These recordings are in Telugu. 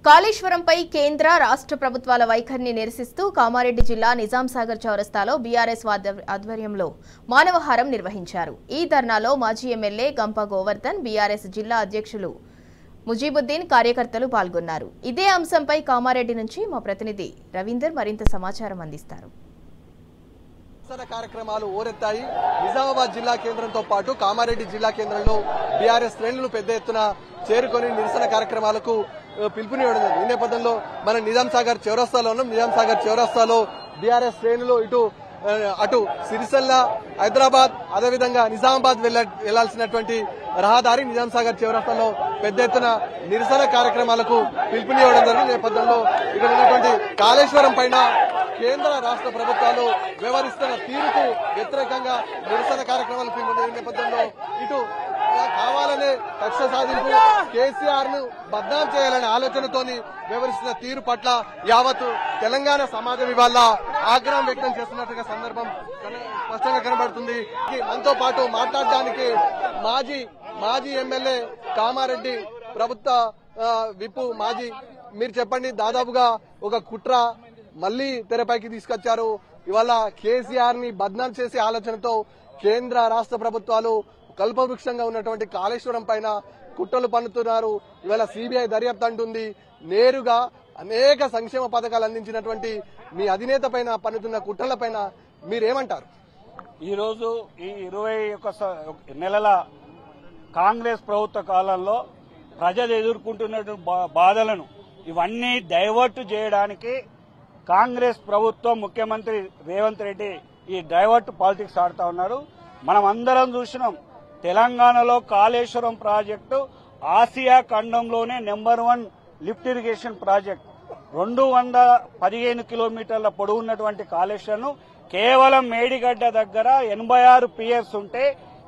కాళేశ్వరంపై కేంద్ర రాష్ట్ర ప్రభుత్వాల వైఖరిని నిరసిస్తూ కామారెడ్డి జిల్లా నిజాంసాగర్ చౌరస్తాలో బీఆర్ఎస్ ఆధ్వర్యంలో మానవహారం నిర్వహించారు. ఈ ధర్నాలో మాజీ ఎమ్మెల్యే గంప గోవర్ధన్, బీఆర్ఎస్ జిల్లా అధ్యక్షులు ముజీబుద్దీన్ కార్యకర్తలు పాల్గొన్నారు. ఇదే అంశంపై కామారెడ్డి నుంచి మా ప్రతినిధి రవీందర్ మరింత సమాచారం అందిస్తారు. కార్యక్రమాలు ఓరెత్తాయి. నిజామాబాద్ జిల్లా కేంద్రంతో పాటు కామారెడ్డి జిల్లా కేంద్రంలో బీఆర్ఎస్ శ్రేణులు పెద్ద ఎత్తున చేరుకొని నిరసన కార్యక్రమాలకు పిలుపునివ్వడం. ఈ నేపథ్యంలో మనం నిజాంసాగర్ చౌరస్తాలో ఉన్నాం. నిజాంసాగర్ చౌరస్తాలో బీఆర్ఎస్ శ్రేణులు అటు సిరిసిల్ల, హైదరాబాద్, అదేవిధంగా నిజామాబాద్ వెళ్లాల్సినటువంటి రహదారి నిజాంసాగర్ చౌరస్తాలో పెద్ద ఎత్తున నిరసన కార్యక్రమాలకు పిలుపునివ్వడం జరిగింది. నేపథ్యంలో ఇక్కడ ఉన్నటువంటి కాళేశ్వరం పైన కేంద్ర రాష్ట్ర ప్రభుత్వాలు వ్యవహరిస్తున్న తీరుకు వ్యతిరేకంగా నిరసన కార్యక్రమాలు పిలుపునివ్వడం నేపథ్యంలో ఇటు కావాలనే కక్ష సాధింపు కేసీఆర్ ను బద్నాం చేయాలనే ఆలోచనతోని వ్యవహరిస్తున్న తీరు పట్ల యావత్ తెలంగాణ సమాజం ఇవాళ ఆగ్రహం వ్యక్తం చేస్తున్నట్టుగా సందర్భం స్పష్టంగా కనబడుతుంది. మనతో పాటు మాట్లాడడానికి మాజీ ఎమ్మెల్యే కామారెడ్డి ప్రభుత్వ విప్ మీరు చెప్పండి, దాదాపుగా ఒక కుట్ర మళ్లీ తెరపైకి తీసుకొచ్చారు. ఇవాళ కేసీఆర్ ని బద్నాం చేసే ఆలోచనతో కేంద్ర రాష్ట్ర ప్రభుత్వాలు కల్పవృక్షంగా ఉన్నటువంటి కాళేశ్వరం పైన కుట్రలు పన్నుతున్నారు. ఇవాళ సిబిఐ దర్యాప్తు అంటుంది. నేరుగా అనేక సంక్షేమ పథకాలు అందించినటువంటి మీ అధినేత పైన పన్నుతున్న కుట్రల పైన మీరేమంటారు? ఈరోజు ఈ 21 నెలల కాంగ్రెస్ ప్రభుత్వ కాలంలో ప్రజలు ఎదుర్కొంటున్నటువంటి బాధలను ఇవన్నీ డైవర్ట్ చేయడానికి కాంగ్రెస్ ప్రభుత్వం, ముఖ్యమంత్రి రేవంత్ రెడ్డి ఈ డైవర్ట్ పాలిటిక్స్ ఆడుతా ఉన్నారు. మనం అందరం చూసినాం, తెలంగాణలో కాళేశ్వరం ప్రాజెక్టు ఆసియా ఖండంలోనే నెంబర్ 1 లిఫ్ట్ ఇరిగేషన్ ప్రాజెక్ట్. 215 కిలోమీటర్ల పొడవు ఉన్నటువంటి కాళేశ్వరం కేవలం మేడిగడ్డ దగ్గర 86 పిఎస్ ఉంటే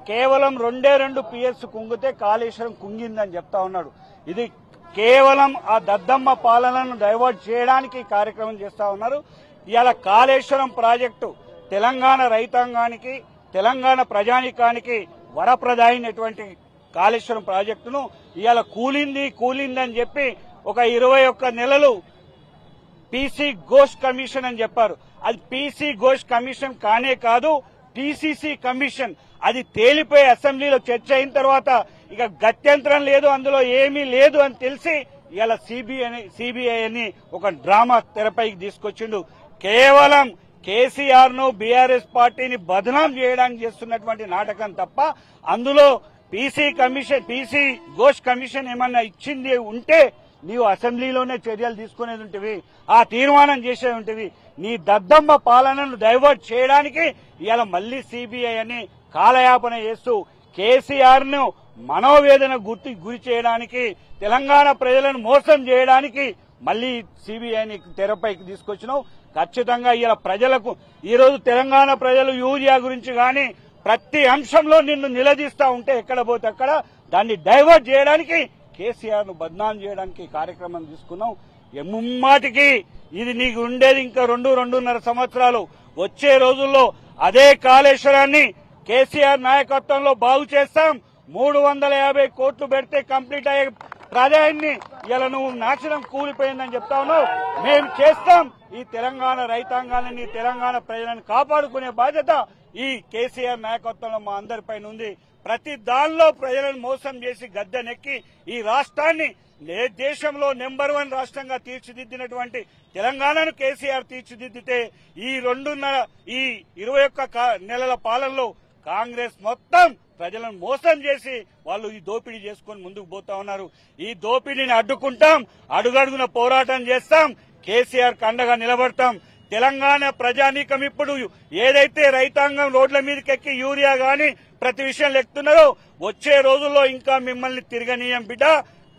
కేవలం 2 పిఎస్ కుంగితే కాళేశ్వరం కుంగిందని చెప్తా ఉన్నాడు. ఇది కేవలం ఆ దద్దమ్మ పాలనను డైవర్ట్ చేయడానికి కార్యక్రమం చేస్తా ఉన్నారు. ఇవాళ కాళేశ్వరం ప్రాజెక్టు తెలంగాణ రైతాంగానికి, తెలంగాణ ప్రజానికానికి వరప్రదాయినటువంటి కాళేశ్వరం ప్రాజెక్టును ఇవాళ కూలిందని చెప్పి ఒక 21 నెలలు పీసీ ఘోష్ కమిషన్ అని చెప్పారు. అది పీసీ ఘోష్ కమిషన్ కానే కాదు, టీసీసీ కమిషన్. అది తేలిపోయి అసెంబ్లీలో చర్చ అయిన తర్వాత ఇక గత్యంతరం లేదు, అందులో ఏమీ లేదు అని తెలిసి ఇవాళ సిబిఐ అని ఒక డ్రామా తెరపైకి తీసుకొచ్చిండు. కేవలం కేసీఆర్ ను, బీఆర్ఎస్ పార్టీని బదనాం చేయడానికి చేస్తున్నటువంటి నాటకం తప్ప అందులో పీసీ ఘోష్ కమిషన్ ఏమన్నా ఇచ్చింది ఉంటే నీవు అసెంబ్లీలోనే చర్యలు తీసుకునేది ఉంటివి, ఆ తీర్మానం చేసేది ఉంటివి. నీ దద్దమ్మ పాలనను డైవర్ట్ చేయడానికి ఇవాళ మళ్లీ సిబిఐ అని కాలయాపన చేస్తూ కేసీఆర్ ను మనోవేదన గురి చేయడానికి, తెలంగాణ ప్రజలను మోసం చేయడానికి మళ్లీ సిబిఐని తెరపైకి తీసుకొచ్చినావు. ఖచ్చితంగా ఇలా ప్రజలకు ఈరోజు తెలంగాణ ప్రజలు యూరియా గురించి గాని ప్రతి అంశంలో నిన్ను నిలదీస్తా ఉంటే ఎక్కడ పోతే అక్కడ దాన్ని డైవర్ట్ చేయడానికి, కేసీఆర్ ను బద్నాం చేయడానికి కార్యక్రమం తీసుకున్నావు. ముమ్మాటికి ఇది నీకు ఉండేది ఇంకా 2-2.5 సంవత్సరాలు. వచ్చే రోజుల్లో అదే కాళేశ్వరాన్ని కేసీఆర్ నాయకత్వంలో బాగు చేస్తాం. 350 కోట్లు పెడితే కంప్లీట్ అయ్యే ప్రాజెక్టుని ఇలా నువ్వు నాశనం కూలిపోయిందని చెప్తా ఉన్నావు. మేము చేస్తాం. ఈ తెలంగాణ రైతాంగాన్ని, తెలంగాణ ప్రజలను కాపాడుకునే బాధ్యత ఈ కేసీఆర్ నాయకత్వంలో మా అందరిపైన ఉంది. ప్రతి దానిలో ప్రజలను మోసం చేసి గద్దెనెక్కి ఈ రాష్ట్రాన్ని దేశంలో నెంబర్ 1 రాష్ట్రంగా తీర్చిదిద్దినటువంటి తెలంగాణను కేసీఆర్ తీర్చిదిద్దితే ఈ 21 నెలల పాలనలో కాంగ్రెస్ మొత్తం ప్రజలను మోసం చేసి వాళ్ళు ఈ దోపిడీ చేసుకుని ముందుకు పోతా ఉన్నారు. ఈ దోపిడీని అడ్డుకుంటాం, అడుగడుగున పోరాటం చేస్తాం, కేసీఆర్ కండగా నిలబడతాం. తెలంగాణ ప్రజానీకం ఇప్పుడు ఏదైతే రైతాంగం రోడ్ల మీదకి ఎక్కి యూరియా గాని ప్రతి విషయం లెక్కుతున్నారో వచ్చే రోజుల్లో ఇంకా మిమ్మల్ని తిరగనీయం బిడ్డ.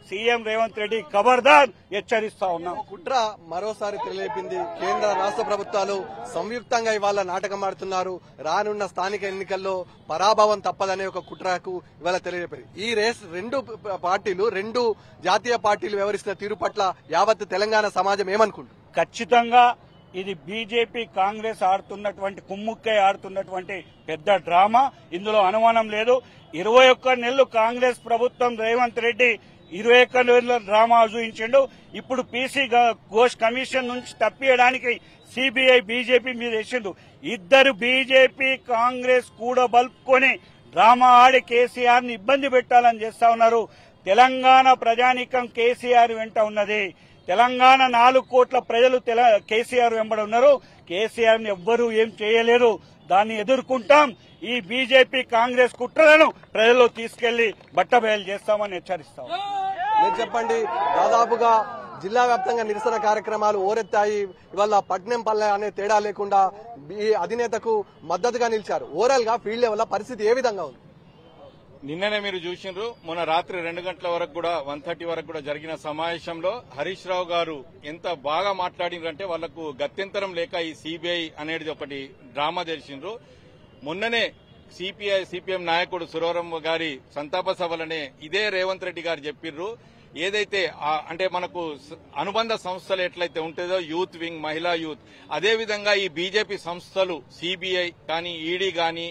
సీఎం రేవంత్ రెడ్డి ఖబర్దార్ హెచ్చరిస్తా ఉన్నాం. కుట్ర మరోసారి తెలియపింది. కేంద్ర రాష్ట్ర ప్రభుత్వాలు సంయుక్తంగా ఇవాళ నాటకం ఆడుతున్నారు. రానున్న స్థానిక ఎన్నికల్లో పరాభవం తప్పదనే ఒక కుట్రకు ఇవాళ తెలియపింది. ఈ రేస్ రెండు జాతీయ పార్టీలు వ్యవహరిస్తున్న తీరు పట్ల యావత్ తెలంగాణ సమాజం ఏమనుకుంటుంది? ఖచ్చితంగా ఇది బీజేపీ కాంగ్రెస్ ఆడుతున్నటువంటి కుమ్ముక్కై ఆడుతున్నటువంటి పెద్ద డ్రామా. ఇందులో అనుమానం లేదు. 21 నెలలు కాంగ్రెస్ ప్రభుత్వం రేవంత్ రెడ్డి 21 డ్రామా చూపించిండు. ఇప్పుడు పీసీ ఘోష్ కమిషన్ నుంచి తప్పియడానికి సిబిఐ బీజేపీ మీద వేసిండు. ఇద్దరు బీజేపీ కాంగ్రెస్ కూడా బలుపుకొని డ్రామా ఆడి కేసీఆర్ ని ఇబ్బంది పెట్టాలని చేస్తా ఉన్నారు. తెలంగాణ ప్రజానీకం కేసీఆర్ వెంట ఉన్నది. తెలంగాణ 4 కోట్ల ప్రజలు కేసీఆర్ వెంబడి ఉన్నారు. కేసీఆర్ ని ఎవ్వరూ ఏం చేయలేరు. దాన్ని ఎదుర్కొంటాం. ఈ బీజేపీ కాంగ్రెస్ కుట్రలను ప్రజల్లో తీసుకెళ్లి బట్టబయలు చేస్తామని హెచ్చరిస్తాం. మీరు చెప్పండి, దాదాపుగా జిల్లా వ్యాప్తంగా నిరసన కార్యక్రమాలు ఓరెత్తాయి. ఇవాళ పట్నంపల్లె అనే తేడా లేకుండా ఈ అధినేతకు మద్దతుగా నిలిచారు. ఓవరాల్ గా ఫీల్డ్ లెవెల్ పరిస్థితి ఏ విధంగా ఉంది? నిన్ననే మీరు చూసిండ్రు, మొన్న రాత్రి 2 గంటల వరకు కూడా 1:30 వరకు కూడా జరిగిన సమావేశంలో హరీష్ రావు గారు ఎంత బాగా మాట్లాడినంటే వాళ్లకు గత్యంతరం లేక ఈ సిబిఐ అనేది ఒకటి డ్రామా తెలిసిండ్రు. మొన్ననే సిపిఎం నాయకుడు సురవరం గారి సంతాప సభలనే ఇదే రేవంత్ రెడ్డి గారు చెప్పిర్రు. ఏదైతే అంటే మనకు అనుబంధ సంస్థలు ఎట్లయితే ఉంటుందో యూత్ వింగ్, మహిళా యూత్, అదేవిధంగా ఈ బీజేపీ సంస్థలు సిబిఐ కానీ ఈడీ కానీ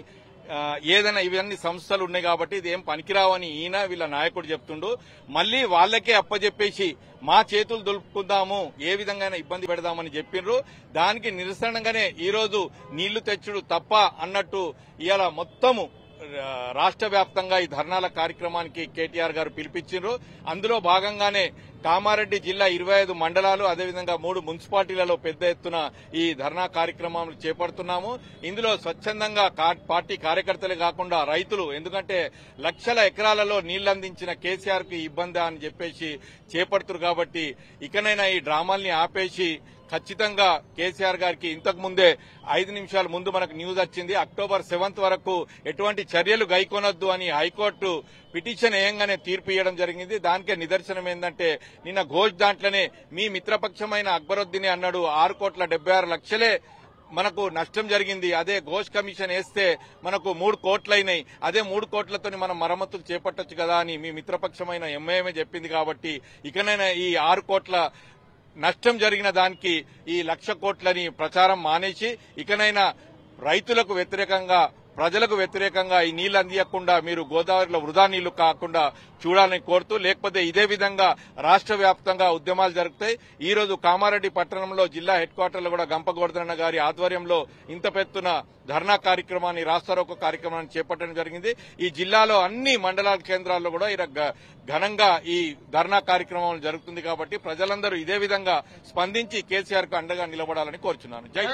ఏదైనా ఇవన్నీ సంస్థలు ఉన్నాయి కాబట్టి ఇది ఏం పనికిరావని ఈయన వీళ్ళ నాయకుడు చెప్తుండు. మళ్లీ వాళ్లకే అప్పచెప్పేసి మా చేతులు దులుపుకుందాము, ఏ విధంగా ఇబ్బంది పెడదామని చెప్పిండ్రు. దానికి నిరసనగానే ఈరోజు నీళ్లు తెచ్చుడు తప్ప అన్నట్టు ఇవాళ మొత్తము రాష్ట్ర వ్యాప్తంగా ఈ ధర్నాల కార్యక్రమానికి కేటీఆర్ గారు పిలిపించారు. అందులో భాగంగానే కామారెడ్డి జిల్లా 25 మండలాలు అదేవిధంగా 3 మున్సిపాలిటీలలో పెద్ద ఎత్తున ఈ ధర్నా కార్యక్రమాలు చేపడుతున్నాము. ఇందులో స్వచ్ఛందంగా పార్టీ కార్యకర్తలే కాకుండా రైతులు, ఎందుకంటే లక్షల ఎకరాలలో నీళ్లందించిన కేసీఆర్ కు ఇబ్బంది అని చెప్పేసి చేపడుతున్నారు. కాబట్టి ఇకనైనా ఈ డ్రామాల్ని ఆపేసి ఖచ్చితంగా కేసీఆర్ గారికి ఇంతకు ముందే 5 నిమిషాల ముందు మనకు న్యూస్ వచ్చింది, అక్టోబర్ 7 వరకు ఎటువంటి చర్యలు గైకొనొద్దు అని హైకోర్టు పిటిషన్ వేయంగానే తీర్పు ఇవ్వడం జరిగింది. దానికే నిదర్శనం ఏంటంటే నిన్న ఘోష్ దాంట్లోనే మీ మిత్రపక్షమైన అక్బరుద్దీన్ అన్నాడు 6,76,00,000 మనకు నష్టం జరిగింది. అదే ఘోష్ కమిషన్ వేస్తే మనకు 3 కోట్లయినాయి. అదే 3 కోట్లతో మనం మరమ్మతులు చేపట్టొచ్చు కదా అని మీ మిత్రపక్షమైన ఎంఐఎంఏ చెప్పింది. కాబట్టి ఇకనైనా ఈ 6 కోట్ల నష్టం జరిగిన దానికి ఈ 1,00,000 కోట్లని ప్రచారం మానేసి ఇకనైనా రైతులకు వ్యతిరేకంగా, ప్రజలకు వ్యతిరేకంగా ఈ నీళ్లు అందియకుండా మీరు గోదావరిలో వృధా నీళ్లు కాకుండా చూడాలని కోరుతూ, లేకపోతే ఇదే విధంగా రాష్ట్ర వ్యాప్తంగా ఉద్యమాలు జరుగుతాయి. ఈ రోజు కామారెడ్డి పట్టణంలో జిల్లా హెడ్ క్వార్టర్లో కూడా గంప గోవర్ధన గారి ఆధ్వర్యంలో ఇంత పెద్ద ధర్నా కార్యక్రమాన్ని, రాస్తారోకో కార్యక్రమాన్ని చేపట్టడం జరిగింది. ఈ జిల్లాలో అన్ని మండలాల కేంద్రాల్లో కూడా ఘనంగా ఈ ధర్నా కార్యక్రమం జరుగుతుంది. కాబట్టి ప్రజలందరూ ఇదే విధంగా స్పందించి కేసీఆర్ కు అండగా నిలబడాలని కోరుచున్నాను. జై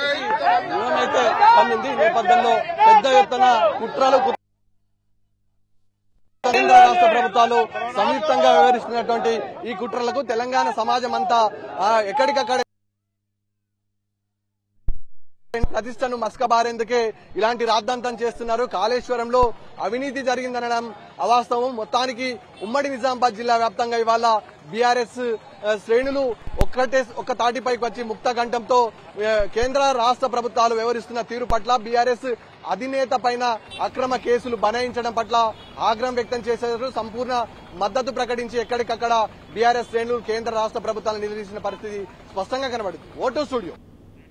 నేపథ్యంలో పెద్ద ఎత్తున కుట్రలు కేంద్ర రాష్ట్ర ప్రభుత్వాలు సంయుక్తంగా వ్యవహరిస్తున్నటువంటి ఈ కుట్రలకు తెలంగాణ సమాజం అంతా ఎక్కడికక్కడ ప్రతిష్టను మస్కబారేందుకే ఇలాంటి రాద్ధాంతం చేస్తున్నారు. కాళేశ్వరంలో అవినీతి జరిగిందనడం అవాస్తవం. మొత్తానికి ఉమ్మడి నిజామాబాద్ జిల్లా వ్యాప్తంగా ఇవాళ బీఆర్ఎస్ శ్రేణులు ఒక్క తాటిపైకి వచ్చి ముక్త కంఠంతో కేంద్ర రాష్ట్ర ప్రభుత్వాలు వ్యవహరిస్తున్న తీరు పట్ల, బీఆర్ఎస్ అధినేత పైన అక్రమ కేసులు బనాయించడం పట్ల ఆగ్రహం వ్యక్తం చేశారు. సంపూర్ణ మద్దతు ప్రకటించి ఎక్కడికక్కడ బీఆర్ఎస్ శ్రేణులు కేంద్ర రాష్ట్ర ప్రభుత్వాలను నిలదీసిన పరిస్థితి స్పష్టంగా కనబడుతుంది. ఓటో స్టూడియో.